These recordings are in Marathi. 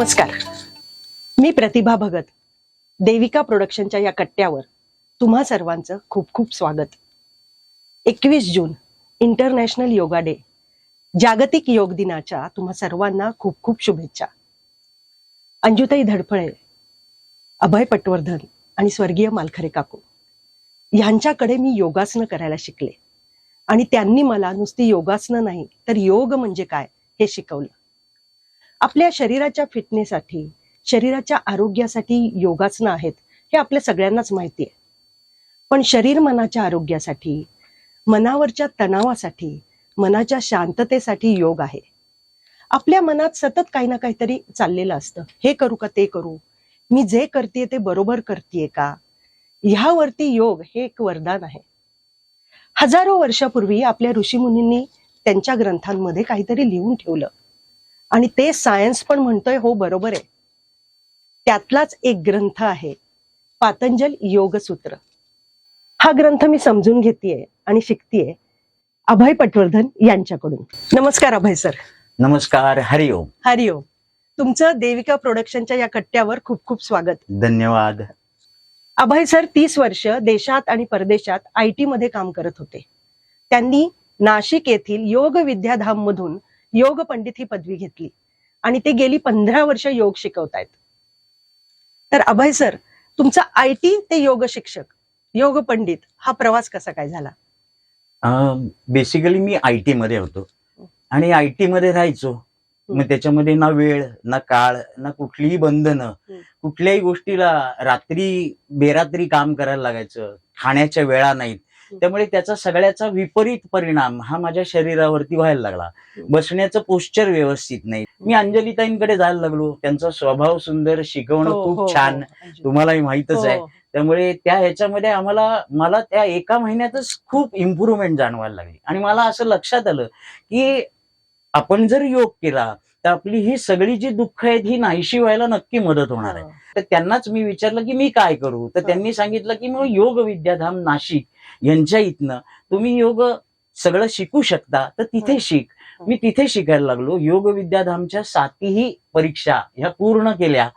नमस्कार, मी प्रतिभा भगत. देविका प्रोडक्शनच्या या कट्ट्यावर तुम्हा सर्वांचं खूप खूप स्वागत. 21 जून इंटरनॅशनल योगा डे, जागतिक योग दिनाच्या तुम्हा सर्वांना खूप खूप शुभेच्छा. अंजुताई धडफळे, अभय पटवर्धन आणि स्वर्गीय मालखरे काकू यांच्याकडे मी योगासनं करायला शिकले आणि त्यांनी मला नुसती योगासनं नाही तर योग म्हणजे काय हे शिकवलं. आपल्या शरीराच्या फिटनेससाठी, शरीराच्या आरोग्यासाठी योगासनं आहेत हे आपल्या सगळ्यांनाच माहिती आहे. पण शरीर मनाच्या आरोग्यासाठी, मनावरच्या तणावासाठी, मनाच्या शांततेसाठी योग आहे. आपल्या मनात सतत काही ना काहीतरी चाललेलं असतं. हे करू का ते करू, मी जे करते ते बरोबर करतेय का, ह्यावरती योग हे एक वरदान आहे. हजारो वर्षापूर्वी आपल्या ऋषीमुनींनी त्यांच्या ग्रंथांमध्ये काहीतरी लिहून ठेवलं आणि ते सायन्स पण म्हणतोय हो बरोबर आहे. त्यातलाच एक ग्रंथ आहे पातंजल योगसूत्र. हा ग्रंथ मी समजून घेतेय आणि शिकतेय अभय पटवर्धन यांच्याकडून. नमस्कार अभय सर. नमस्कार. हरिओम. हरिओम. तुमचं देविका प्रोडक्शनच्या या कट्ट्यावर खूप खूप स्वागत. धन्यवाद. अभय सर 30 वर्ष देशात आणि परदेशात IT मध्ये काम करत होते. त्यांनी नाशिक येथील योग विद्याधाम मधून योग पंडित ही पदवी घेतली आणि ते गेली 15 वर्ष योग शिकवतायत. तर अभय सर, तुमचा IT ते योग शिक्षक, योग पंडित हा प्रवास कसा काय झाला? बेसिकली मी IT मध्ये होतो आणि IT मध्ये राहायचो. मग त्याच्यामध्ये ना वेळ, ना काळ, ना कुठलीही बंधनं, कुठल्याही गोष्टीला रात्री बेरात्री काम करायला लागायचं. खाण्याच्या वेळा नाहीत. त्यामुळे त्याचा सगळ्याचा विपरीत परिणाम हा माझ्या शरीरावरती व्हायला लागला. बसण्याचं पोश्चर व्यवस्थित नाही. मी अंजलीताईंकडे जायला लागलो. त्यांचा स्वभाव सुंदर, शिकवणं खूप छान, तुम्हालाही माहितच आहे. त्यामुळे त्या ह्याच्यामध्ये मला त्या एका महिन्यातच खूप इम्प्रुव्हमेंट जाणवायला लागली आणि मला असं लक्षात आलं की आपण जर योग केला तर आपली ही सगळी जी दुःख आहेत ही नाहीशी व्हायला नक्की मदत होणार आहे. तर त्यांनाच मी विचारलं की मी काय करू. तर त्यांनी सांगितलं की मग योग विद्याधाम नाशिक यांच्या इथनं तुम्ही योग सगळं शिकू शकता, तर तिथे शिक. मी तिथे शिकायला लागलो. योग विद्याधामच्या 7ही परीक्षा ह्या पूर्ण केल्या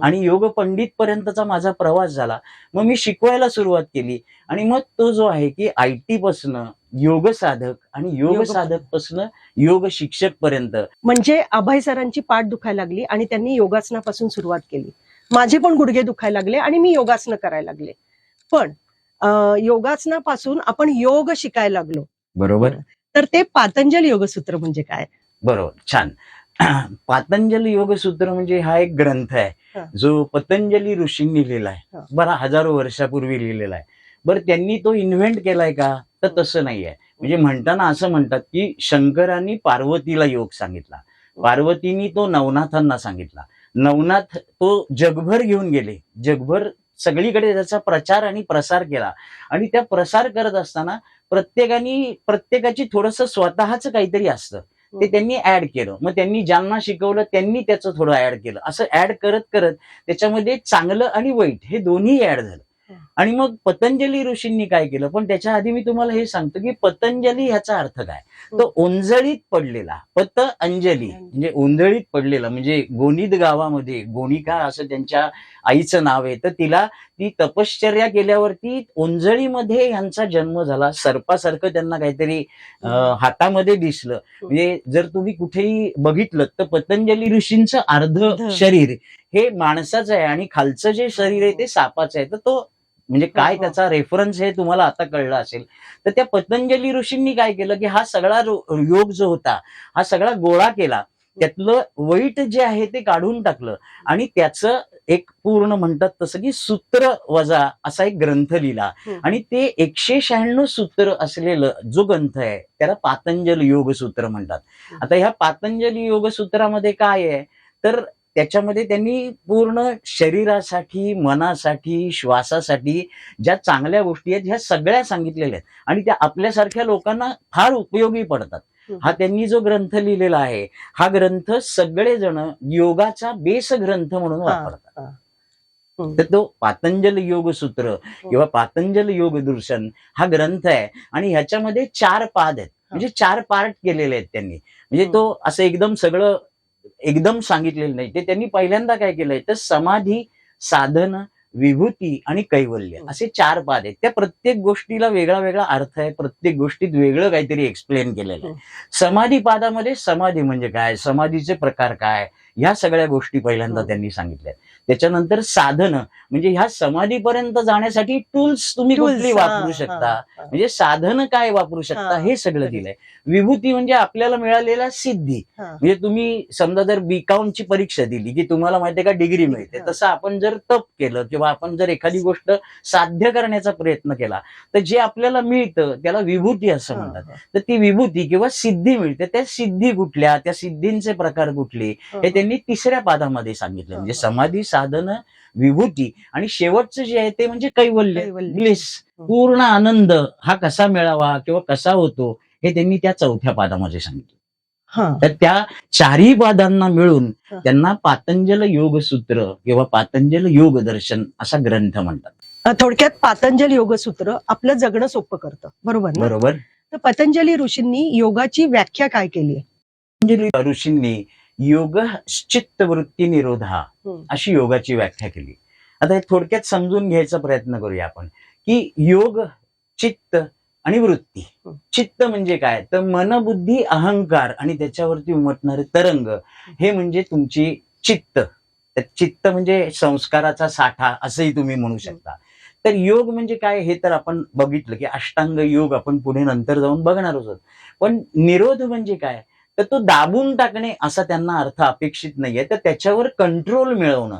आणि योग पंडित पर्यंतचा माझा प्रवास झाला. मग मी शिकवायला सुरुवात केली आणि मग तो जो आहे की IT पासून योग साधक आणि योग साधक पासून योग शिक्षक पर्यंत. म्हणजे अभय सरांची पाठ दुखायला लागली आणि त्यांनी योगासनापासून सुरुवात केली. माझे पण गुडघे दुखायला लागले आणि मी योगासनं करायला लागले. पण योगासनापासून आपण योग शिकायला लागलो. बरोबर. तर ते पातंजल योगसूत्र म्हणजे काय? बरोबर, छान. पातंजल योगसूत्र म्हणजे हा एक ग्रंथ आहे जो पतंजली ऋषींनी लिहिला आहे. बरा हजारो वर्षापूर्वी लिहिलेला आहे. बरं, त्यांनी तो इन्व्हेंट केलाय का? तर तसं नाहीये. म्हणजे म्हणताना असं म्हणतात की शंकरांनी पार्वतीला योग सांगितला, पार्वतीनी तो नवनाथांना सांगितला, नवनाथ तो जगभर घेऊन गेले, जगभर सगळीकडे त्याचा प्रचार आणि प्रसार केला आणि त्या प्रसार करत असताना प्रत्येकाची थोडंसं स्वतःच काहीतरी असतं ते त्यांनी ऍड केलं. मग त्यांनी ज्यांना शिकवलं त्यांनी त्याचं थोडं ऍड केलं. असं ऍड करत करत त्याच्यामध्ये चांगलं आणि वाईट हे दोन्ही ऍड झालं. आणि मग पतंजली ऋषींनी काय केलं, पण त्याच्या आधी मी तुम्हाला हे सांगतो की पतंजली ह्याचा अर्थ काय. तो ओंजळीत पडलेला, पत अंजली म्हणजे ओंजळीत पडलेला, म्हणजे गोनीद गावामध्ये गोनिका असं त्यांच्या आईचं नाव आहे. तर ती तपश्चर्या केल्यावरती ओंजळीमध्ये यांचा जन्म झाला. सर्पासारखं त्यांना काहीतरी हातामध्ये दिसलं. म्हणजे जर तुम्ही कुठेही बघितलं तर पतंजली ऋषींचं अर्ध शरीर हे माणसाचं आहे आणि खालचं जे शरीर आहे ते सापाचं आहे. तर तो म्हणजे काय त्याचा रेफरन्स हे तुम्हाला आता कळलं असेल. तर त्या पतंजली ऋषींनी काय केलं की हा सगळा योग जो होता हा सगळा गोळा केला, त्यातलं वाईट जे आहे ते काढून टाकलं आणि त्याचं एक पूर्ण म्हणतात तसं की सूत्र वजा असा एक ग्रंथ लिहिला आणि ते 196 सूत्र असलेलं जो ग्रंथ आहे त्याला पातंजल योगसूत्र म्हणतात. आता ह्या पातंजली योगसूत्रामध्ये काय आहे तर त्याच्यामध्ये त्यांनी पूर्ण शरीरासाठी, मनासाठी, श्वासासाठी ज्या चांगल्या गोष्टी आहेत ह्या सगळ्या सांगितलेल्या आहेत आणि त्या आपल्यासारख्या लोकांना फार उपयोगी पडतात. हा त्यांनी जो ग्रंथ लिहिलेला आहे हा ग्रंथ सगळेजण योगाचा बेस ग्रंथ म्हणून वापरतात. तर तो पातंजल योगसूत्र किंवा पातंजल योग दर्शन हा ग्रंथ आहे आणि ह्याच्यामध्ये 4 पाद आहेत, म्हणजे 4 पार्ट केलेले आहेत त्यांनी. म्हणजे तो असं एकदम सगळं एकदम सांगितलेलं नाही. ते त्यांनी पहिल्यांदा काय केलंय तर समाधी, साधन, विभूती आणि कैवल्य असे 4 पाद आहेत. त्या प्रत्येक गोष्टीला वेगळा वेगळा अर्थ आहे, प्रत्येक गोष्टीत वेगळं काहीतरी एक्सप्लेन केलेलं आहे. समाधी पादामध्ये समाधी म्हणजे काय, समाधीचे प्रकार काय, ह्या सगळ्या गोष्टी पहिल्यांदा त्यांनी सांगितल्या. त्याच्यानंतर साधन म्हणजे ह्या समाधीपर्यंत जाण्यासाठी टूल्स तुम्ही कुठली वापरू शकता, म्हणजे साधन काय वापरू शकता हे सगळं दिलंय. विभूती म्हणजे आपल्याला मिळालेला सिद्धी, म्हणजे तुम्ही समजा जर बीकॉमची परीक्षा दिली की तुम्हाला माहितीये का डिग्री मिळते, तसं आपण जर तप केलं किंवा आपण जर एखादी गोष्ट साध्य करण्याचा प्रयत्न केला तर जे आपल्याला मिळतं त्याला विभूती असं म्हणतात. तर ती विभूती किंवा सिद्धी मिळते. त्या सिद्धी कुठल्या, त्या सिद्धींचे प्रकार कुठले हे त्यांनी 3ऱ्या पादामध्ये सांगितलं. म्हणजे समाधी, साधन, विभूती आणि शेवटचं जे आहे ते म्हणजे कैवल्य, ब्लिस, पूर्ण आनंद हा कसा मिळावा किंवा कसा होतो हे त्यांनी त्या 4थ्या पादामध्ये सांगितलं. तर त्या 4ही पादांना मिळून त्यांना पातंजल योगसूत्र किंवा पातंजल योग दर्शन असा ग्रंथ म्हणतात. थोडक्यात पातंजल योगसूत्र आपलं जगणं सोपं करतं, बरोबर ना? बरोबर. तर पतंजली ऋषींनी योगाची व्याख्या काय केली आहे? पतंजली ऋषींनी योग चित्त वृत्ती निरोधा अशी योगाची व्याख्या केली. आता हे थोडक्यात समजून घ्यायचा प्रयत्न करूया आपण की योग, चित्त आणि वृत्ती. चित्त म्हणजे काय तर मन, बुद्धी, अहंकार आणि त्याच्यावरती उमटणारे तरंग हे म्हणजे तुमची चित्त. चित्त म्हणजे संस्काराचा साठा असंही तुम्ही म्हणू शकता. तर योग म्हणजे काय हे तर आपण बघितलं की अष्टांग योग आपण पुढे नंतर जाऊन बघणार आहोत. पण निरोध म्हणजे काय तर तो दाबून टाकणे असा त्यांना अर्थ अपेक्षित नाहीये, तर त्याच्यावर कंट्रोल मिळवणं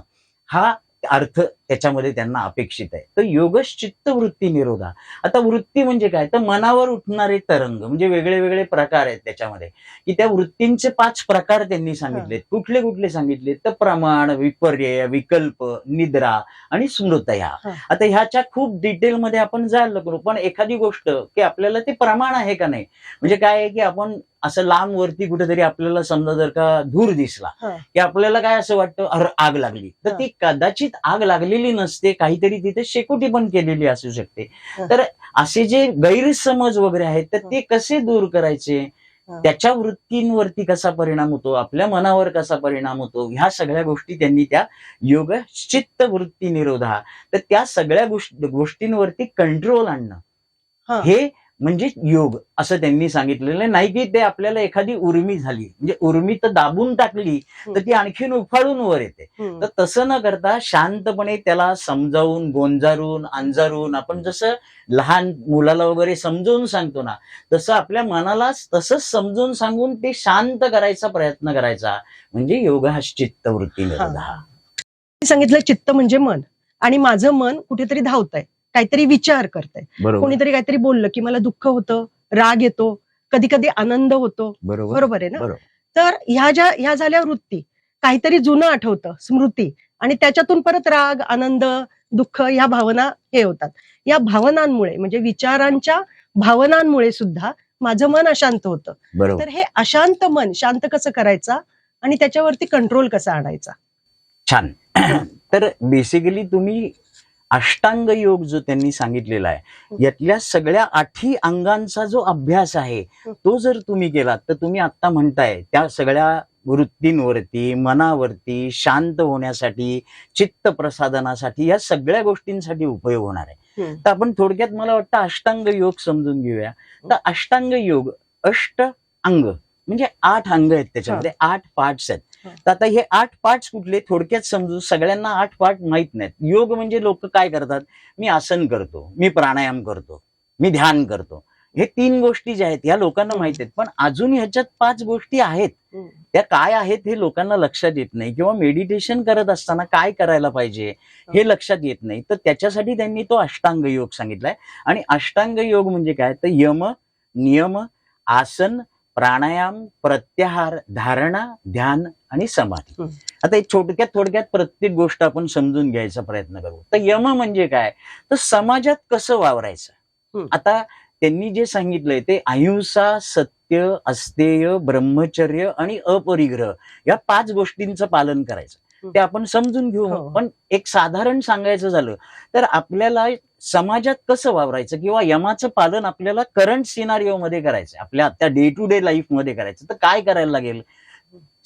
हा अर्थ त्याच्यामध्ये त्यांना अपेक्षित आहे. तर योगश्चित्त वृत्ती निरोधा. आता वृत्ती म्हणजे काय तर मनावर उठणारे तरंग, म्हणजे वेगळे वेगळे प्रकार आहेत त्याच्यामध्ये, की त्या वृत्तींचे 5 प्रकार त्यांनी सांगितलेत. कुठले कुठले सांगितले तर प्रमाण, विपर्यय, विकल्प, निद्रा आणि स्मृतया. आता ह्याच्या खूप डिटेलमध्ये आपण जायला करू, पण एखादी गोष्ट की आपल्याला ते प्रमाण आहे का नाही, म्हणजे काय आहे की आपण असं लांब वरती कुठेतरी आपल्याला समजा जर का धूर दिसला की आपल्याला काय असं वाटतं अरे आग लागली, तर ती कदाचित आग लागलेली नसते, काहीतरी तिथे शेकोटी पण केलेली असू शकते. तर असे जे गैरसमज वगैरे आहेत तर ते कसे दूर करायचे, त्याच्या वृत्तींवरती कसा परिणाम होतो, आपल्या मनावर कसा परिणाम होतो, ह्या सगळ्या गोष्टी त्यांनी त्या योग चित्त वृत्ती निरोधा, तर त्या सगळ्या गोष्टींवरती कंट्रोल आणणं हे म्हणजे योग असं त्यांनी सांगितलेलं नाही की ते आपल्याला एखादी उर्मी झाली म्हणजे उर्मी तर दाबून टाकली तर ती आणखीन उफाळून वर येते. तर तसं न करता शांतपणे त्याला समजावून, गोंजारून, अंजारून, आपण जसं लहान मुलाला वगैरे समजावून सांगतो ना तसं आपल्या मनाला तसंच समजून सांगून ते शांत करायचा प्रयत्न करायचा, म्हणजे योग हा चित्त वृत्ती निरोधा. सांगितलं चित्त म्हणजे मन, आणि माझं मन कुठेतरी धावतंय, काहीतरी विचार करतंय, कोणीतरी काहीतरी बोललं की मला दुःख होतं, राग येतो, कधी कधी आनंद होतो, बरोबर आहे ना? तर ह्या झाल्या वृत्ती, काहीतरी जुनं आठवतं, स्मृती, आणि त्याच्यातून परत राग, आनंद, दुःख ह्या भावना हे होतात. या भावनांमुळे म्हणजे विचारांच्या भावनांमुळे सुद्धा माझं मन अशांत होतं. तर हे अशांत मन शांत कसं करायचं आणि त्याच्यावरती कंट्रोल कसा आणायचा? छान. तर बेसिकली तुम्ही अष्टांग योग जो त्यांनी सांगितलेला आहे यातल्या सगळ्या 8ही अंगांचा जो अभ्यास आहे तो जर तुम्ही केलात तर तुम्ही आता म्हणताय त्या सगळ्या वृत्तींवरती, मनावरती, शांत होण्यासाठी, चित्त प्रसादनासाठी, या सगळ्या गोष्टींसाठी उपयोग होणार आहे. तर आपण थोडक्यात मला वाटतं अष्टांग योग समजून घेऊया. तर अष्टांग योग, अष्ट अंग म्हणजे 8 अंग आहेत, त्याच्यामध्ये 8 पार्ट्स आहेत. तर आता हे 8 पार्ट्स कुठले थोडक्यात समजू, सगळ्यांना 8 पार्ट माहित नाहीत. योग म्हणजे लोक काय करतात, मी आसन करतो, मी प्राणायाम करतो, मी ध्यान करतो, हे 3 गोष्टी ज्या आहेत ह्या लोकांना माहित आहेत. पण अजून ह्याच्यात 5 गोष्टी आहेत, त्या काय आहेत हे लोकांना लक्षात येत नाही, किंवा मेडिटेशन करत असताना काय करायला पाहिजे हे लक्षात येत नाही. तर त्याच्यासाठी त्यांनी तो अष्टांग योग सांगितलाय. आणि अष्टांग योग म्हणजे काय तर यम, नियम, आसन, प्राणायाम, प्रत्याहार, धारणा, ध्यान आणि समाधी. आता थोडक्यात प्रत्येक गोष्ट आपण समजून घ्यायचा प्रयत्न करू. तर यम म्हणजे काय तर समाजात कसं वावरायचं. आता त्यांनी जे सांगितलंय ते अहिंसा, सत्य, अस्तेय, ब्रह्मचर्य आणि अपरिग्रह या 5 गोष्टींचं पालन करायचं. ते आपण समजून घेऊ. पण एक साधारण सांगायचं झालं तर आपल्याला समाजात कसं वावरायचं किंवा यमाचं पालन आपल्याला करंट सिनारिओ मध्ये करायचं, आपल्या त्या डे टू डे लाईफ मध्ये करायचं. तर काय करायला लागेल,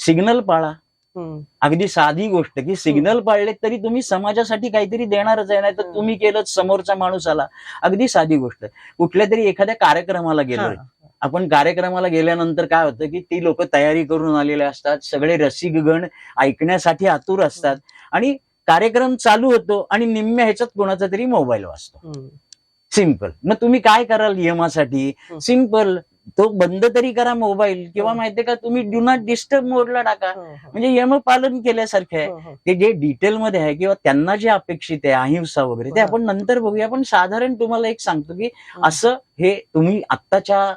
सिग्नल पाळा. हम्म. अगदी साधी गोष्ट की सिग्नल पाळले तरी तुम्ही समाजासाठी काहीतरी देणारच आहे, नाही तर तुम्ही केलं समोरचा माणूस आला. अगदी साधी गोष्ट. कुठल्या तरी एखाद्या कार्यक्रमाला गेलोय हा. आपण, कार्यक्रमाला गेल्यानंतर काय होतं की ती लोक तयारी करून आलेले असतात, सगळे रसिकगण ऐकण्यासाठी आतुर असतात आणि कार्यक्रम चालू होतो आणि निम्म्या ह्याच्यात कोणाचा तरी मोबाईल वाजतो. हम्म. सिंपल. मग तुम्ही काय कराल यमासाठी? हं. सिंपल, तो बंद तरी करा मोबाईल, किंवा हं. माहितीये का तुम्ही डू नॉट डिस्टर्ब मोडला टाका. म्हणजे यम पालन केल्यासारखं आहे. ते जे डिटेलमध्ये आहे किंवा त्यांना जे अपेक्षित आहे अहिंसा वगैरे, ते हं. आपण नंतर बघूया. पण साधारण तुम्हाला एक सांगतो की असं हे तुम्ही आत्ताच्या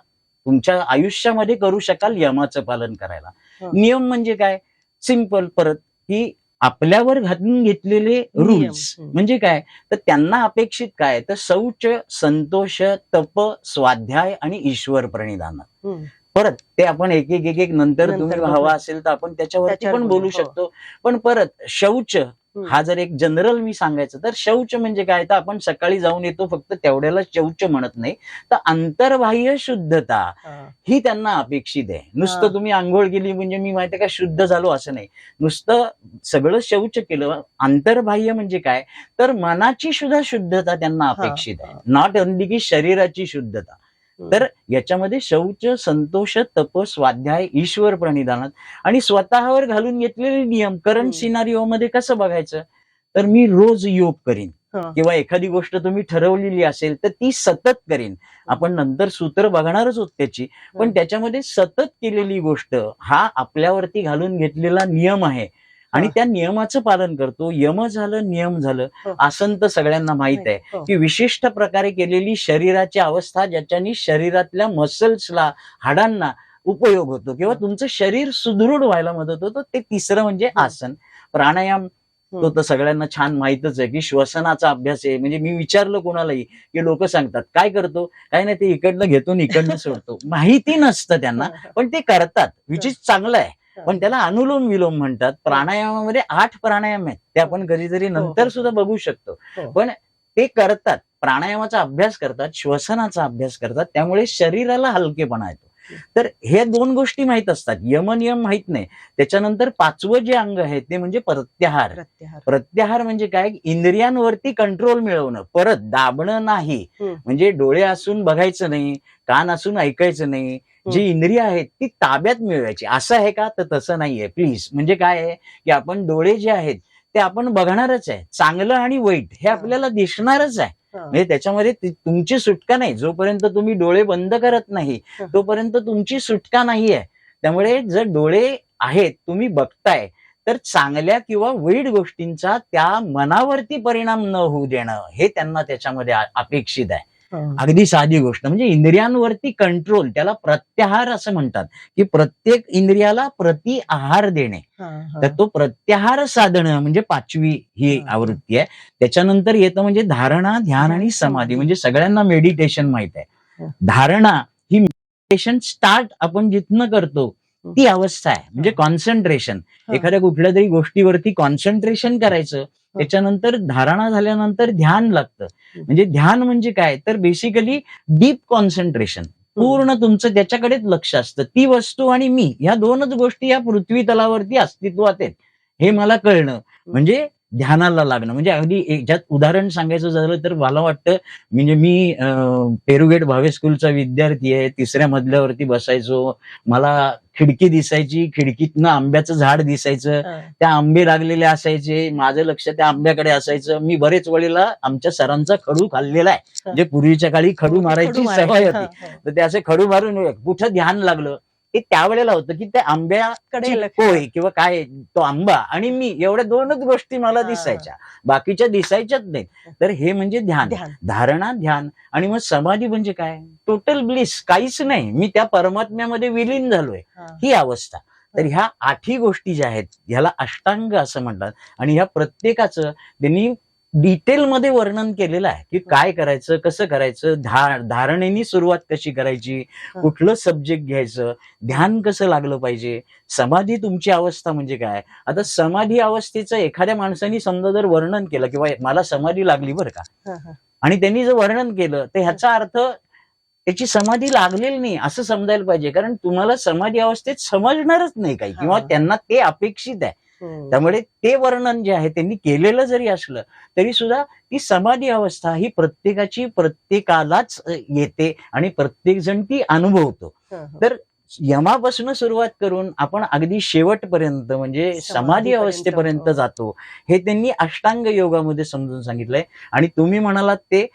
तुमच्या आयुष्यामध्ये करू शकाल यमाचं पालन करायला. हं. नियम म्हणजे काय? सिंपल, परत की आपल्यावर घालून घेतलेले रूल्स हं. म्हणजे काय, तर त्यांना अपेक्षित काय, तर शौच, संतोष, तप, स्वाध्याय आणि ईश्वर प्रणिधान. हम्म. परत ते आपण एक एक एक एक नंतर नंतर तुम्ही बघूया. हवा असेल तर आपण त्याच्यावरती त्याच्यावर पण बोलू, बोलू हो. शकतो. पण परत शौच हम्म. हा जर एक जनरल मी सांगायचं तर शौच म्हणजे काय, तर आपण सकाळी जाऊन येतो फक्त तेवढ्याला शौच म्हणत नाही, तर अंतर्बाह्य शुद्धता हा. ही त्यांना अपेक्षित आहे. नुसतं हा. तुम्ही आंघोळ केली म्हणजे मी माहितीये का शुद्ध झालो असं नाही. नुसतं सगळं शौच केलं. अंतर्बाह्य म्हणजे काय, तर मनाची सुद्धा शुद्धता त्यांना अपेक्षित आहे. नॉट ओनली की शरीराची शुद्धता. तर याच्यामध्ये शौच, संतोष, तप, स्वाध्याय, ईश्वर प्रणिधानात आणि स्वतःवर घालून घेतलेले नियम. करंट सिनारिओ मध्ये कसं बघायचं, तर मी रोज योग करीन हा. किंवा एखादी गोष्ट तुम्ही ठरवलेली असेल तर ती सतत करीन. आपण नंतर सूत्र बघणारच होत त्याची, पण त्याच्यामध्ये सतत केलेली गोष्ट हा आपल्यावरती घालून घेतलेला नियम आहे आणि त्या नियमाचं पालन करतो. यम झालं, नियम झालं. आसन तर सगळ्यांना माहित आहे की विशिष्ट प्रकारे केलेली शरीराची अवस्था, ज्याच्यानी शरीरातल्या मसल्सला, हाडांना उपयोग होतो किंवा तुमचं शरीर सुदृढ व्हायला मदत होतो. ते तिसरं म्हणजे आसन. प्राणायाम तो तर सगळ्यांना छान माहितच आहे की श्वसनाचा अभ्यास आहे. म्हणजे मी विचारलं कोणालाही की लोक सांगतात काय करतो, काय नाही, ते इकडनं घेतो इकडनं सोडतो. माहिती नसतं त्यांना, पण ते करतात, विच इज चांगलं आहे. पण त्याला अनुलोम विलोम म्हणतात. प्राणायामामध्ये 8 प्राणायाम आहेत, ते आपण कधीतरी नंतर सुद्धा बघू शकतो. पण ते करतात, प्राणायामाचा अभ्यास करतात, श्वसनाचा अभ्यास करतात, त्यामुळे शरीराला हलकेपणा येतो. तर हे 2 गोष्टी माहित असतात, यम नियम माहित नाही. त्याच्यानंतर 5वं जे अंग आहे ते म्हणजे प्रत्याहार. प्रत्याहार म्हणजे काय, इंद्रियांवरती कंट्रोल मिळवणं, परत दाबणं नाही. म्हणजे डोळे असून बघायचं नाही, कान असून ऐकायचं नाही. जी इंद्रिय आहेत ती ताब्यात मिळवायची. असं आहे का, तर तसं नाहीये प्लीज. म्हणजे काय आहे की आपण डोळे जे आहेत ते आपण बघणारच आहे, चांगलं आणि वाईट हे आपल्याला दिसणारच आहे. म्हणजे त्याच्यामध्ये तुमची सुटका नाही. जोपर्यंत तुम्ही डोळे बंद करत नाही तोपर्यंत तुमची सुटका नाहीये. त्यामुळे जर डोळे आहेत, तुम्ही बघताय, तर चांगल्या किंवा वाईट गोष्टींचा त्या मनावरती परिणाम न होऊ देणं हे त्यांना त्याच्यामध्ये अपेक्षित आहे. अगदी साधी गोष्ट म्हणजे इंद्रियांवरती कंट्रोल, त्याला प्रत्याहार असं म्हणतात की प्रत्येक इंद्रियाला प्रति आहार देणे. तर तो प्रत्याहार साधणं म्हणजे 5वी ही आवृत्ती आहे. त्याच्यानंतर येतं म्हणजे धारणा, ध्यान आणि समाधी. म्हणजे सगळ्यांना मेडिटेशन माहित आहे. धारणा ही मेडिटेशन स्टार्ट आपण जिथनं करतो ती अवस्था आहे, म्हणजे कॉन्सन्ट्रेशन. एखाद्या कुठल्या तरी गोष्टीवरती कॉन्सन्ट्रेशन करायचं. त्याच्यानंतर धारणा झाल्यानंतर ध्यान लागतं. म्हणजे ध्यान म्हणजे काय, तर बेसिकली डीप कॉन्सन्ट्रेशन, पूर्ण तुमचं त्याच्याकडेच लक्ष असतं. ती वस्तू आणि मी या 2च गोष्टी या पृथ्वी तलावरती अस्तित्वात आहेत हे मला कळणं म्हणजे ध्यानाला लागणं. म्हणजे अगदी याच्यात उदाहरण सांगायचं झालं तर मला वाटतं, म्हणजे मी पेरुगेट भावे स्कूलचा विद्यार्थी आहे. 3ऱ्या मजल्यावरती बसायचो, मला खिडकी दिसायची, खिडकीतनं आंब्याचं झाड दिसायचं, त्या आंबे लागलेले असायचे, माझं लक्ष त्या आंब्याकडे असायचं. मी बरेच वेळेला आमच्या सरांचा खडू खाल्लेला आहे. म्हणजे पूर्वीच्या काळी खडू मारायची सवय होती, तर ते असे खडू मारून कुठं ध्यान लागलं ते त्यावेळेला होतं की त्या आंब्याकडे होय किंवा काय तो आंबा आणि मी, एवढ्या 2च गोष्टी मला दिसायच्या, बाकीच्या दिसायच्याच नाही. तर हे म्हणजे ध्यान. धारणा, ध्यान आणि मग समाधी म्हणजे काय, टोटल ब्लिस, काहीच नाही, मी त्या परमात्म्यामध्ये विलीन झालोय, ही अवस्था. तर ह्या 8ही गोष्टी ज्या आहेत ह्याला अष्टांग असं म्हणतात. आणि ह्या प्रत्येकाचं त्यांनी डिटेलमध्ये वर्णन केलेलं आहे की काय करायचं, कसं करायचं, धारणेनी सुरुवात कशी करायची, कुठलं सब्जेक्ट घ्यायचं, ध्यान कसं लागलं पाहिजे, समाधी तुमची अवस्था म्हणजे काय. आता समाधी अवस्थेचं एखाद्या माणसाने समजा जर वर्णन केलं किंवा मला समाधी लागली बरं का, आणि त्यांनी जर वर्णन केलं तर ह्याचा अर्थ त्याची समाधी लागलेली नाही असं समजायला पाहिजे, कारण तुम्हाला समाधी अवस्थेत समजणारच नाही काही, किंवा हा. त्यांना ते अपेक्षित आहे. त्यामुळे ते वर्णन जे आहे त्यांनी केलेलं जरी असलं तरी सुद्धा ती समाधी अवस्था ही प्रत्येकाची प्रत्येकालाच येते आणि प्रत्येक जण ती अनुभवतो. तर यमापासून सुरुवात करून आपण अगदी शेवटपर्यंत म्हणजे समाधी समाधीपर्यंत, अवस्थेपर्यंत हो. जातो, हे त्यांनी अष्टांग योगामध्ये समजून सांगितलंय. आणि तुम्ही म्हणालात ते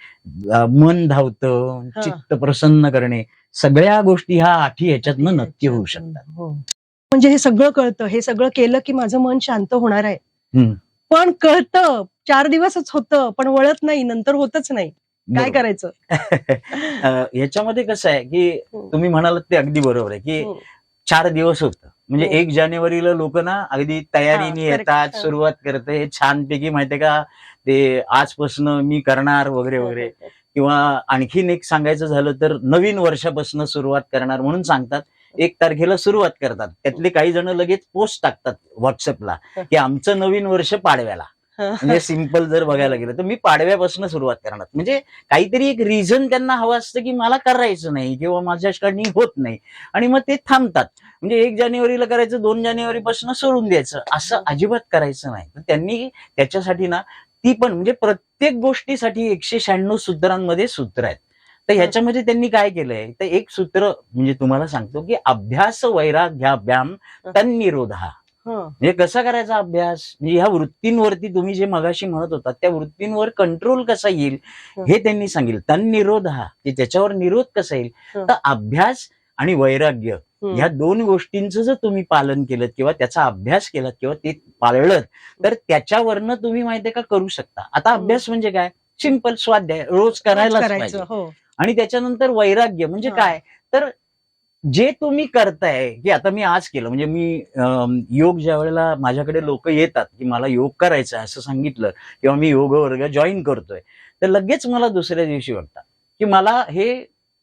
मन धावतं, हा. चित्त प्रसन्न करणे, सगळ्या गोष्टी ह्या 8 ह्याच्यातनं नक्की होऊ शकतात. हो. म्हणजे हे सगळं कळतं, हे सगळं केलं की माझं मन शांत होणार आहे. हम्म. पण कळतं 4 दिवसच होतं, पण वळत नाही, नंतर होतच नाही. काय बरोबर. करायचं? याच्यामध्ये कसं आहे की तुम्ही म्हणालात ते अगदी बरोबर आहे की 4 दिवस होतं, म्हणजे हो. 1 जानेवारीला लोक ना अगदी तयारीने हा, येतात, correct. सुरुवात करते, हे छानपैकी माहितीये का, ते आजपासून मी करणार वगैरे वगैरे. किंवा आणखीन एक सांगायचं झालं तर नवीन वर्षापासून सुरुवात करणार म्हणून सांगतात. 1 तारखेला सुरुवात करतात, त्यातले काही जण लगेच पोस्ट टाकतात व्हॉट्सअपला की आमचं नवीन वर्ष पाडव्याला. म्हणजे सिंपल जर बघायला गेलं तर मी पाडव्यापासून सुरुवात करणार, म्हणजे काहीतरी एक रिझन त्यांना हवं असतं की मला करायचं नाही किंवा माझ्याकडनी होत नाही, आणि मग ते थांबतात. म्हणजे 1 जानेवारीला करायचं, 2 जानेवारीपासून सोडून द्यायचं, असं अजिबात करायचं नाही. तर त्यांनी त्याच्यासाठी ना ती पण म्हणजे प्रत्येक गोष्टीसाठी 196 सूत्रांमध्ये सूत्र आहेत. तर ह्याच्यामध्ये त्यांनी काय केलंय, तर एक सूत्र म्हणजे तुम्हाला सांगतो की अभ्यास वैराग्याभ्याम तन्निरोधा. म्हणजे कसा करायचा अभ्यास, म्हणजे ह्या वृत्तींवरती तुम्ही जे मगाशी म्हणत होता त्या वृत्तींवर कंट्रोल कसा येईल हे त्यांनी सांगितलं. तन्निरोध हा, की त्याच्यावर निरोध कसा येईल. तर अभ्यास आणि वैराग्य ह्या 2 गोष्टींचं जर तुम्ही पालन केलं किंवा त्याचा अभ्यास केलात किंवा ते पाळलं तर त्याच्यावरनं तुम्ही माहितीये का करू शकता. आता अभ्यास म्हणजे काय, सिंपल स्वाध्याय रोज करायलाच पाहिजे. आणि त्याच्यानंतर वैराग्य म्हणजे काय, तर जे तुम्ही करताय की आता मी आज केलं, म्हणजे मी योग ज्या वेळेला माझ्याकडे लोक येतात की मला योग करायचा आहे असं सांगितलं किंवा मी योग वर्ग जॉईन करतोय, तर लगेच मला दुसऱ्या दिवशी वाटतं की मला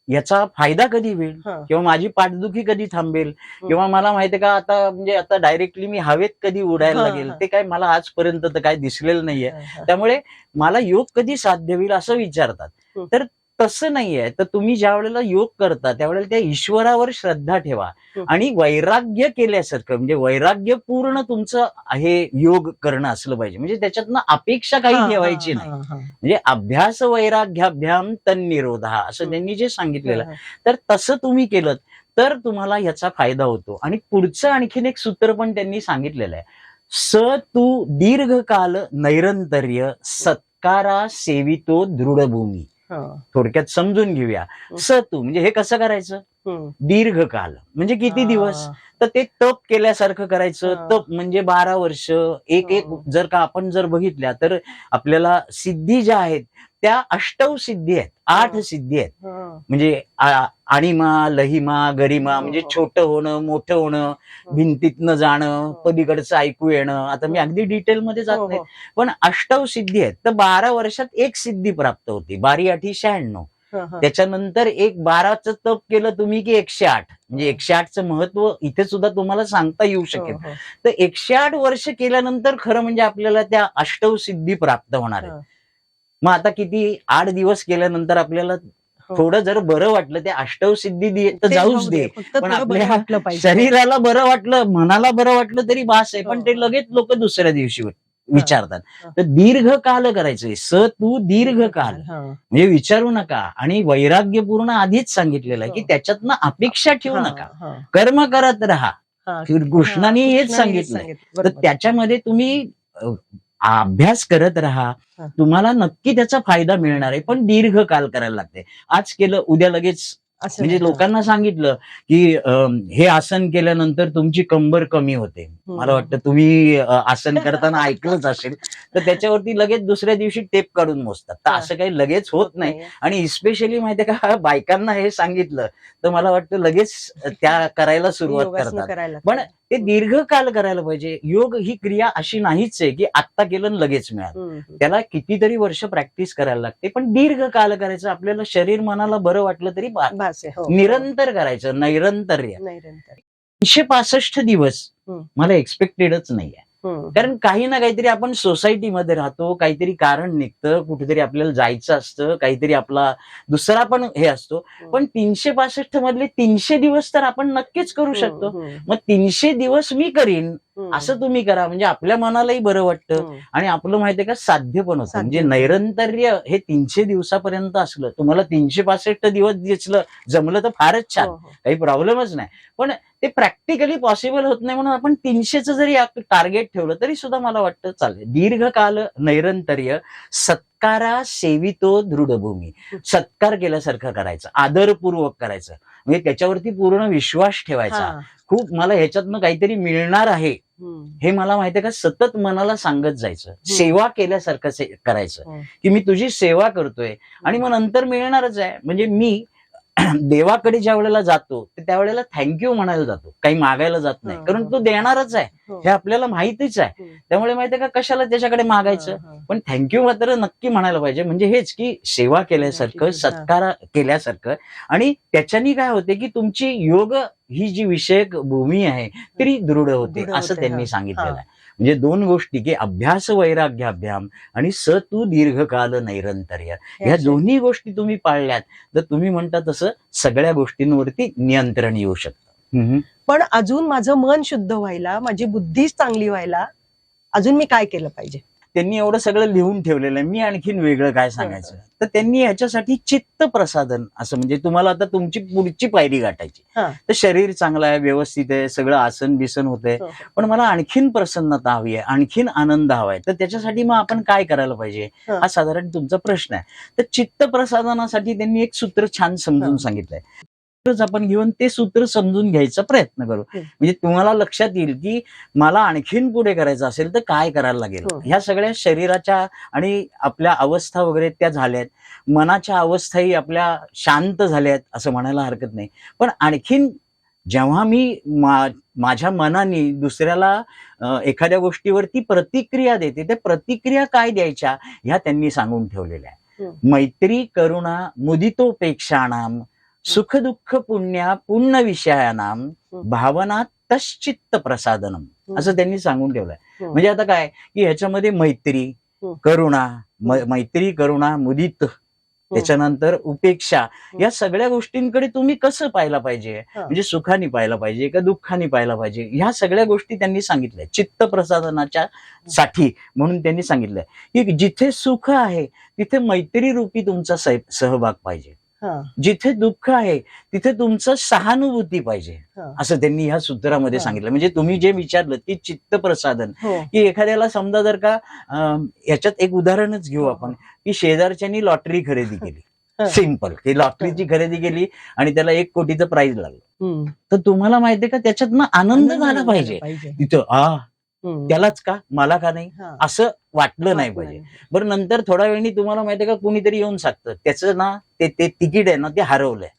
याचा फायदा कधी होईल किंवा माझी पाठदुखी कधी थांबेल किंवा मला माहितीये का आता म्हणजे आता डायरेक्टली मी हवेत कधी उडायला लागेल, ते काय मला आजपर्यंत तर काय दिसलेलं नाहीये. त्यामुळे मला योग कधी साध्य होईल असं विचारतात. तर तसं नाहीये. तर तुम्ही ज्या वेळेला योग करता त्यावेळेला त्या ईश्वरावर श्रद्धा ठेवा आणि वैराग्य केल्यासारखं, म्हणजे वैराग्यपूर्ण तुमचं हे योग करणं असलं पाहिजे. म्हणजे त्याच्यातनं अपेक्षा काही ठेवायची नाही. म्हणजे अभ्यास वैराग्याभ्याम तन्निरोधा असं त्यांनी जे सांगितलेलं आहे, तर तसं तुम्ही केलं तर तुम्हाला याचा फायदा होतो. आणि पुढचं आणखीन एक सूत्र पण त्यांनी सांगितलेलं आहे, स तू दीर्घकाल नैरंतर्य सत्कारा सेवितो दृढभूमी. थोडक्यात समजून घेऊया. तू म्हणजे हे कसं करायचं, दीर्घकाल म्हणजे किती दिवस, तर ते तप केल्यासारखं करायचं. तप म्हणजे 12 वर्ष. एक जर का आपण जर बघितल्या तर आपल्याला सिद्धी ज्या आहेत त्या 8 सिद्धी आहेत, 8 सिद्धी आहेत. म्हणजे आणिमा, लहिमा, गरिमा म्हणजे छोटं होणं, मोठं होणं, भिंतीतनं जाणं, पलीकडचं ऐकू येणं. आता मी अगदी डिटेलमध्ये जात नाही, पण 8 सिद्धी आहेत. तर 12 वर्षात 1 सिद्धी प्राप्त होती. 12 8 96. त्याच्यानंतर एक 12चं तप केलं तुम्ही की 108. म्हणजे 108चं महत्व इथे सुद्धा तुम्हाला सांगता येऊ शकेल. तर 108 वर्ष केल्यानंतर खरं म्हणजे आपल्याला त्या 8 सिद्धी प्राप्त होणार आहेत. मग आता किती 8 दिवस केल्यानंतर आपल्याला थोडं जर बरं वाटलं, त्या 8 सिद्धी तर जाऊच दे, पण आपल्या शरीराला बरं वाटलं, मनाला बरं वाटलं तरी बास आहे. पण ते लगेच लोक दुसऱ्या दिवशी विचारतात. तर दीर्घकाल करायचंय. तू दीर्घकाल म्हणजे विचारू नका. आणि वैराग्यपूर्ण आधीच सांगितलेलं आहे की त्याच्यातनं अपेक्षा ठेवू नका, कर्म करत राहा. कृष्णाने हेच सांगितलंय. तर त्याच्यामध्ये तुम्ही अभ्यास करत राहा, तुम्हाला नक्की त्याचा फायदा मिळणार आहे. पण दीर्घकाल करायला लागते. आज केलं उद्या लगेच, म्हणजे लोकांना सांगितलं की हे आसन केल्यानंतर तुमची कंबर कमी होते. मला वाटतं तुम्ही आसन करताना ऐकलंच असेल. तर त्याच्यावरती लगेच दुसऱ्या दिवशी टेप काढून मोजतात. तर असं काही लगेच होत नाही. आणि इस्पेशली माहितीये का, बायकांना हे सांगितलं तर मला वाटतं लगेच त्या करायला सुरुवात करतात. पण ते दीर्घकाल करायला पाहिजे. योग ही क्रिया अशी नाहीच आहे की आत्ता केलं लगेच मिळालं. त्याला कितीतरी वर्ष प्रॅक्टिस करायला लागते. पण दीर्घकाल करायचं. आपल्याला शरीर मनाला बरं वाटलं तरी निरंतर करायचं, नैरंतर्य. 365 दिवस मला एक्सपेक्टेडच नाहीये. कारण काही ना काहीतरी आपण सोसायटीमध्ये राहतो, काहीतरी कारण निघतं, कुठेतरी आपल्याला जायचं असतं, काहीतरी आपला दुसरा पण हे असतो. पण 365 मधले 300 दिवस तर आपण नक्कीच करू शकतो. मग 300 दिवस मी करीन असं तुम्ही करा, म्हणजे आपल्या मनालाही बरं वाटतं आणि आपलं माहितीये का साध्य पण होतं. म्हणजे नैरंतर्य हे 300 दिवसापर्यंत असलं, तुम्हाला 365 दिवस दिसलं जमलं तर फारच छान, काही प्रॉब्लेमच नाही. पण ते प्रॅक्टिकली पॉसिबल होत नाही, म्हणून आपण 300चं जरी टार्गेट ठेवलं तरी सुद्धा मला वाटतं चालेल. दीर्घकाल नैरंतर्य सत्कारा सेवितो दृढभूमी, सत्कार केल्यासारखं करायचं, आदरपूर्वक करायचं, म्हणजे त्याच्यावरती पूर्ण विश्वास ठेवायचा. खूप मला ह्याच्यातनं काहीतरी मिळणार आहे हे मला माहितीये का सतत मनाला सांगत जायचं. सेवा केल्यासारखं करायचं की मी तुझी सेवा करतोय आणि मग नंतर मिळणारच आहे. म्हणजे मी देवाकडे ज्या वेळेला जातो त्यावेळेला थँक्यू म्हणायला जातो, काही मागायला जात नाही, कारण तो देणारच आहे हे आपल्याला माहितीच आहे. त्यामुळे माहितीये का कशाला त्याच्याकडे मागायचं, पण थँक्यू मात्र नक्की म्हणायला पाहिजे. म्हणजे हेच की सेवा केल्यासारखं, सत्कार केल्यासारखं. आणि त्याच्यानी काय होते की तुमची योग ही जी विषयक भूमी आहे ती दृढ होते असं त्यांनी सांगितलेलं आहे. म्हणजे 2 गोष्टी की अभ्यास वैराग्याभ्याम आणि स तू दीर्घकाल नैरंतर्य, ह्या दोन्ही गोष्टी तुम्ही पाळल्यात तर तुम्ही म्हणता तसं सगळ्या गोष्टींवरती नियंत्रण येऊ शकतं. पण अजून माझं मन शुद्ध व्हायला, माझी बुद्धी चांगली व्हायला अजून मी काय केलं पाहिजे? त्यांनी एवढं सगळं लिहून ठेवलेलं आहे. मी आणखीन वेगळं काय सांगायचं, तर त्यांनी ह्याच्यासाठी चित्त प्रसादन असं, म्हणजे तुम्हाला आता तुमची पुढची पायरी गाठायची, तर शरीर चांगलं आहे, व्यवस्थित आहे, सगळं आसन बिसन होतंय, पण मला आणखीन प्रसन्नता हवी आहे, आणखीन आनंद हवाय, तर त्याच्यासाठी मग आपण काय करायला पाहिजे हा साधारण तुमचा प्रश्न आहे. तर चित्त प्रसादनासाठी त्यांनी एक सूत्र छान समजून सांगितलंय. आपण घेऊन ते सूत्र समजून घ्यायचा प्रयत्न करू, म्हणजे तुम्हाला लक्षात येईल की मला आणखीन पुढे करायचं असेल तर काय करायला लागेल. ह्या सगळ्या शरीराच्या आणि आपल्या अवस्था वगैरे त्या झाल्यात, मनाच्या अवस्थाही आपल्या शांत झाल्यात असं म्हणायला हरकत नाही. पण आणखीन जेव्हा मी माझ्या मनाने दुसऱ्याला एखाद्या गोष्टीवरती प्रतिक्रिया देते, त्या प्रतिक्रिया काय द्यायच्या ह्या त्यांनी सांगून ठेवलेल्या आहे. मैत्री करुणा मुदितोपेक्षाणाम सुख दुःख पुण्या पुण्य विषयानाम भावना तश्चित्त प्रसादनम असं त्यांनी सांगून ठेवलंय. म्हणजे आता काय की ह्याच्यामध्ये मैत्री करुणा मुदित, त्याच्यानंतर उपेक्षा, या सगळ्या गोष्टींकडे तुम्ही कसं पाहायला पाहिजे, म्हणजे सुखाने पाहायला पाहिजे का दुःखाने पाहायला पाहिजे, ह्या सगळ्या गोष्टी त्यांनी सांगितल्या चित्त प्रसादनाच्या साठी. म्हणून त्यांनी सांगितलंय की जिथे सुख आहे तिथे मैत्री रूपी तुमचा सहभाग पाहिजे, जिथे दुःख आहे तिथे तुमचं सहानुभूती पाहिजे असं त्यांनी ह्या सूत्रामध्ये सांगितलं. म्हणजे तुम्ही जे विचारलं की चित्त प्रसादन, की एखाद्याला समजा जर का ह्याच्यात एक उदाहरणच घेऊ आपण की शेजारच्यांनी लॉटरी खरेदी केली, सिंपल, की लॉटरीची खरेदी केली आणि त्याला 1 कोटीचं प्राइज लागलं, तर तुम्हाला माहितीये का त्याच्यातनं आनंद झाला पाहिजे. तिथं त्यालाच का, मला का नाही असं वाटलं नाही पाहिजे. बरं नंतर थोड्या वेळाने तुम्हाला माहितीये का कुणीतरी येऊन सांगतं त्याचं ना ते तिकीट आहे ना ते हरवलंय,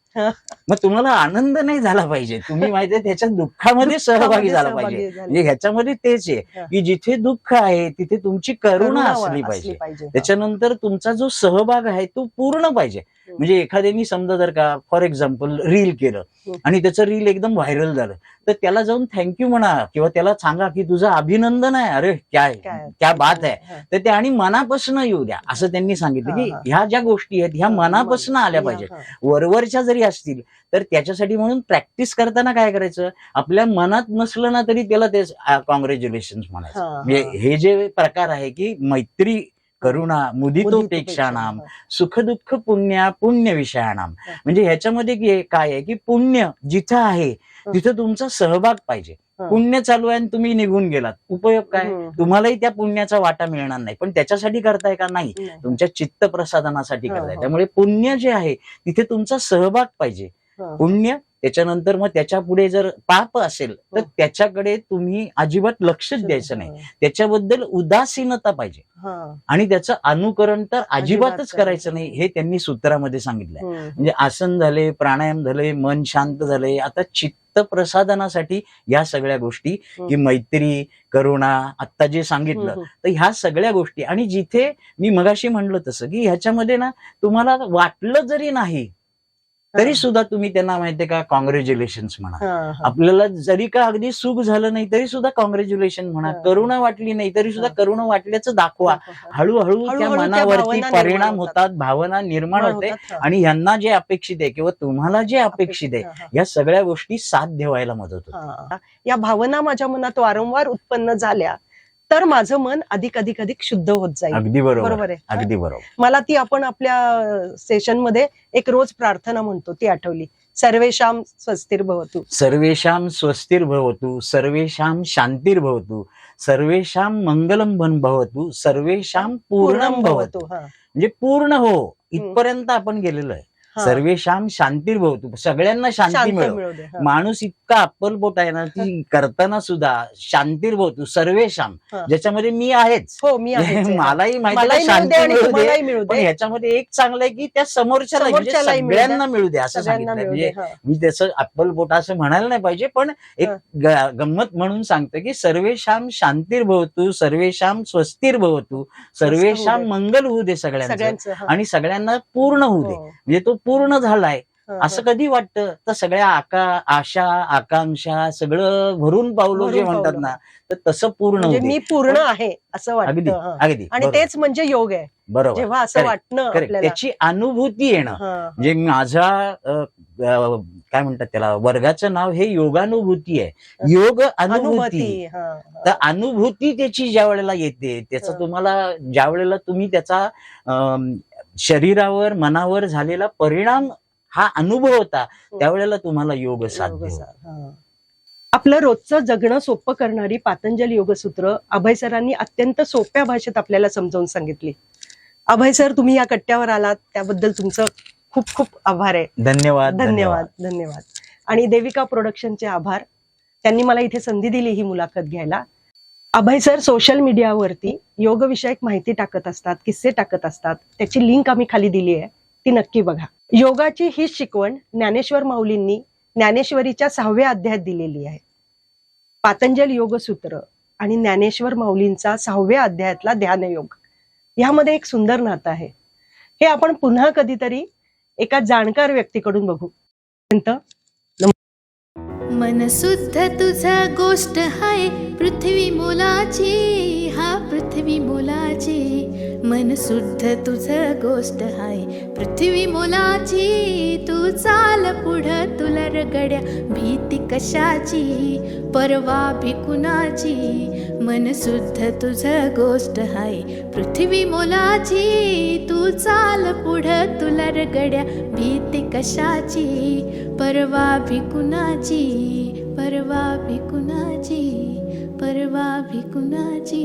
मग तुम्हाला आनंद नाही झाला पाहिजे, तुम्ही माहितीये त्याच्या दुःखामध्ये सहभागी झाला पाहिजे. म्हणजे ह्याच्यामध्ये तेच आहे की जिथे दुःख आहे तिथे तुमची करुणा असली पाहिजे, त्याच्यानंतर तुमचा जो सहभाग आहे तो पूर्ण पाहिजे. म्हणजे एखाद्यानी समजा जर का फॉर एक्झाम्पल रील केलं आणि त्याचं रील एकदम व्हायरल झालं, तर त्याला जाऊन थँक्यू म्हणा किंवा त्याला सांगा की तुझं अभिनंदन आहे, अरे क्या बात आहे, तर ते आणि मनापासून येऊ द्या असं त्यांनी सांगितलं की ह्या ज्या गोष्टी आहेत ह्या मनापासून आल्या पाहिजेत. वरवरच्या जरी असतील तर त्याच्यासाठी म्हणून प्रॅक्टिस करताना काय करायचं, आपल्या मनात नसलं ना तरी त्याला ते कॉंग्रॅच्युलेशन म्हणायचं. म्हणजे हे जे प्रकार आहे की मैत्री करुणा मुदितोपेक्षाणाम सुख दुःख पुण्या पुण्य विषयाणाम, म्हणजे ह्याच्यामध्ये काय आहे की पुण्य जिथं आहे तिथं तुमचा सहभाग पाहिजे. पुण्य चालू आहे आणि तुम्ही निघून गेलात, उपयोग काय, तुम्हालाही त्या पुण्याचा वाटा मिळणार नाही. पण त्याच्यासाठी करताय का, नाही, तुमच्या चित्त प्रसादनासाठी करताय. त्यामुळे पुण्य जे आहे तिथे तुमचा सहभाग पाहिजे, पुण्य. त्याच्यानंतर मग त्याच्या पुढे जर पाप असेल तर त्याच्याकडे तुम्ही अजिबात लक्षच द्यायचं नाही, त्याच्याबद्दल उदासीनता पाहिजे आणि त्याचं अनुकरण तर अजिबातच करायचं नाही, हे त्यांनी सूत्रामध्ये सांगितलंय. म्हणजे आसन झाले, प्राणायाम झाले, मन शांत झाले, आता चित्त प्रसादनासाठी या सगळ्या गोष्टी की मैत्री करुणा आता जे सांगितलं तर ह्या सगळ्या गोष्टी. आणि जिथे मी मगाशी म्हणलं तसं की ह्याच्यामध्ये ना तुम्हाला वाटलं जरी नाही तरी सुद्धा तुम्ही त्यांना माहितीये का कॉंग्रॅच्युलेशन्स म्हणा. हा, हा. आपल्याला जरी का अगदी सुख झालं नाही तरी सुद्धा कॉंग्रॅच्युलेशन म्हणा. हा. करुणा वाटली नाही तरी सुद्धा हा. करुणा वाटल्याचं दाखवा. हळूहळू त्या हळूहळू त्या मनावरती भावना परिणाम निर्माण होतात, भावना निर्माण होते. होतात, हा. आणि यांना जे अपेक्षित आहे किंवा तुम्हाला जे अपेक्षित आहे हा, हा. या सगळ्या गोष्टी साध्य व्हायला मदत होते. हा. या भावना माझ्या मनात वारंवार उत्पन्न झाल्या तर माझं मन अधिक अधिक अधिक शुद्ध होत जाईल. अगदी बरोबर, बरोबर आहे. अगदी बरोबर. मला ती आपण आपल्या सेशन मध्ये एक रोज प्रार्थना म्हणतो ती आठवली. सर्वेषाम स्वस्तिर्भवतु. सर्वेषां स्वस्तिर्भवतु, सर्वेषां शांतिर्भवतु, सर्वेषां मंगलम भवतु, सर्वेषां पूर्णम भवतु. हा. म्हणजे पूर्ण हो इथपर्यंत आपण गेलेलो आहे. हा. सर्वेषां शांतिर्भवतु, सगळ्यांना शांती शांत मिळो. मिळू दे. हा. माणूस इतका अप्पलपोट आहे ना की करताना सुद्धा शांतिर्भवतु सर्वेषां, हा. ज्याच्यामध्ये मी आहेच. हो मी आहे. मलाही माहिती मलाही आहे मिळू शांती दे आणि मिळू दे, तुम्हालाही मिळू पण दे. ह्याच्यामध्ये एक चांगलं आहे की त्या समोरच्याला म्हणजे समोरच्यालाही मिळू दे. सगळ्यांना मिळू दे असं सगळ्यांना सांगितलं. मिळू दे. म्हणजे हा. मी त्याचं अप्पलपोट असं म्हणायला नाही पाहिजे, पण एक गंमत म्हणून सांगतो की सर्वेषां शांतिर्भवतु, सर्वेषां स्वस्तिर्भवतु, सर्वेषां मंगल होऊ दे सगळ्यांचं, सगळ्यांचं. हा. आणि सगळ्यांना पूर्ण होऊ दे. हो. म्हणजे तो पूर्ण झालाय हा, असं कधी वाटतं तर सगळ्या आशा आकांक्षा सगळं भरून पावलो जे भरून म्हणतात पावलो. ना, तर तसं पूर्ण म्हणजे होऊ दे. मी पूर्ण आहे असं अगदी वाटतं. हा. अगदी आणि बरोबर, तेच म्हणजे योग आहे. बरोबर. जेव्हा असं Correct, वाटणं correct. आपल्याला. त्याची अनुभूती येणं. हा. म्हणजे माझ्या काय म्हणतात त्याला वर्गाचं नाव हे योगानुभूती आहे. योग अनुभूती. अनुभूती. हा. तर अनुभूती त्याची ज्या वेळेला येते त्याचा हा. तुम्हाला ज्या वेळेला तुम्ही त्याचा शरीरावर मनावर झालेला परिणाम हा अनुभव होता त्यावेळेला तुम्हाला योग साध्य होतो. हा. आपलं रोजचं जगणं सोपं करणारी पातंजल योगसूत्र अभय सरांनी अत्यंत सोप्या भाषेत आपल्याला समजावून सांगितली. अभय सर तुम्ही या कट्ट्यावर आलात त्याबद्दल तुमचं खूप खूप आभार आहे. धन्यवाद धन्यवाद धन्यवाद. आणि देविका प्रोडक्शनचे आभार. त्यांनी मला इथे संधी दिली ही मुलाखत घ्यायला. अभय सर सोशल मीडियावरती योग विषयक माहिती टाकत असतात, किस्से टाकत असतात. त्याची लिंक आम्ही खाली दिली आहे, ती नक्की बघा. योगाची ही शिकवण ज्ञानेश्वर माऊलींनी ज्ञानेश्वरीच्या 6व्या अध्यायात दिलेली आहे. पातंजल योगसूत्र आणि ज्ञानेश्वर माऊलींचा 6व्या अध्यायातला ध्यानयोग यामध्ये एक सुंदर नातं आहे. हे आपण पुन्हा कधीतरी एका जाणकार व्यक्तीकडून बघू. मन शुद्ध तुझा गोष्ट हाय पृथ्वी मोलाची, हा पृथ्वी मोलाची. मन शुद्ध तुझं गोष्ट हाय पृथ्वी मोलाची. तू चाल पुढं तुला रगड्या भीती कशाची, परवा भिकुणाची. मन शुद्ध तुझं गोष्ट हाय पृथ्वी मोलाची. तू चाल पुढं तुला रगड्या भीती कशाची, परवा भिकुणाची. परवा भिकुणाची, परवा भिकुणाची.